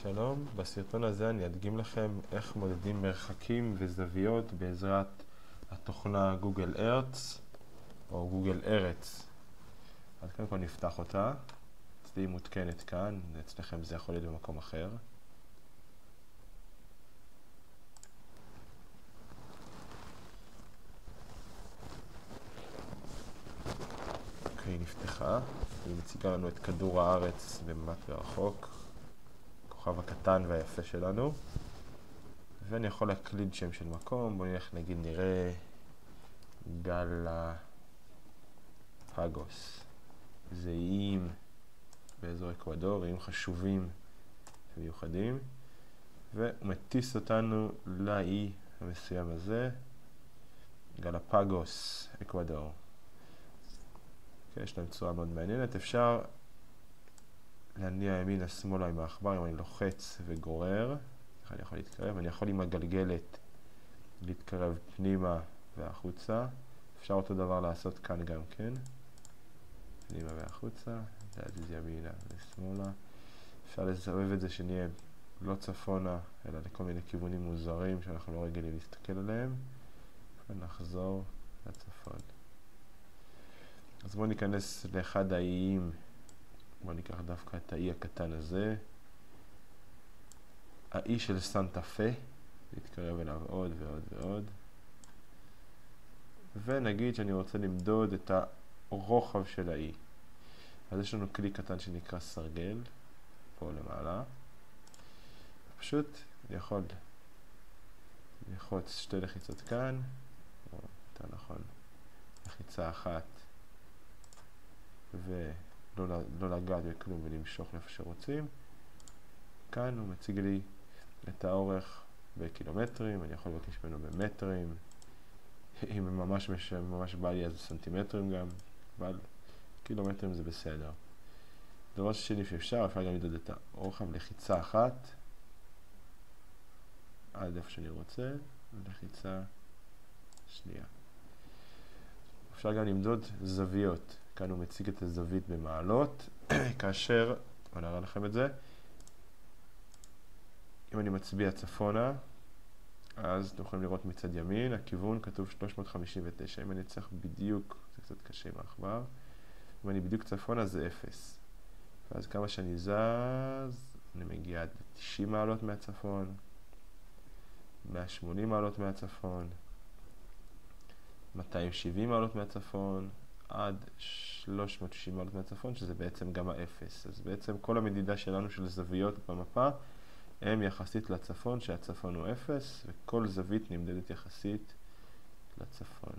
שלום, בסרטון הזה אני אדגים לכם איך מודדים מרחקים וזוויות בעזרת התוכנה גוגל ארץ או גוגל ארץ. אז קודם כל נפתח אותה, אצלי היא מותקנת כאן, אצלכם זה יכול להיות במקום אחר. אוקיי, נפתחה, היא מציגה לנו את כדור הארץ במבט מרחוק, הכוכב הקטן והיפה שלנו. ואני יכול להקליד שם של מקום, בואו נגיד נראה גלפגוס. זה איים באזור אקוודור, איים חשובים ומיוחדים, והוא מטיס אותנו לאי המסוים הזה, גלפגוס, אקוודור. יש להם צורה מאוד מעניינת, אפשר להניע ימינה שמאלה עם העכבר, אם אני לוחץ וגורר, אני יכול להתקרב, אני יכול עם הגלגלת להתקרב פנימה והחוצה. אפשר אותו דבר לעשות כאן גם כן, פנימה והחוצה, להזיז ימינה ושמאלה. אפשר לזרב את זה שנהיה לא צפונה, אלא לכל מיני כיוונים מוזרים שאנחנו לא רגילים להסתכל עליהם, ונחזור לצפון. אז בואו ניכנס לאחד האיים, בואו ניקח דווקא את האי הקטן הזה, האי של סנטה פה, נתקרב אליו עוד ועוד ועוד, ונגיד שאני רוצה למדוד את הרוחב של האי. אז יש לנו כלי קטן שנקרא סרגל, פה למעלה. פשוט אני יכול ללחוץ שתי לחיצות כאן, או יותר נכון, לחיצה אחת, ולא לגעת בכלום ולמשוך לאיפה שרוצים. כאן הוא מציג לי את האורך בקילומטרים, אני יכול לבקש ממנו במטרים, אם ממש בא לי אז סנטימטרים גם, אבל קילומטרים זה בסדר. דבר שני שאפשר גם לדעת את האורך לחיצה אחת, עד איפה שאני רוצה, ולחיצה שנייה. אפשר גם למדוד זוויות, כאן הוא מציג את הזווית במעלות, כאשר, אני אראה לכם את זה, אם אני מצביע צפונה, אז אתם יכולים לראות מצד ימין, הכיוון כתוב 359, אם אני צריך בדיוק, זה קצת קשה עם העכבר, אם אני בדיוק צפונה זה 0. ואז כמה שאני זז, אני מגיע עד 90 מעלות מהצפון, 180 מעלות מהצפון, 270 מעלות מהצפון, עד 360 מעלות מהצפון, שזה בעצם גם ה-0. אז בעצם כל המדידה שלנו של זוויות במפה, הם יחסית לצפון, שהצפון הוא 0, וכל זווית נמדדת יחסית לצפון.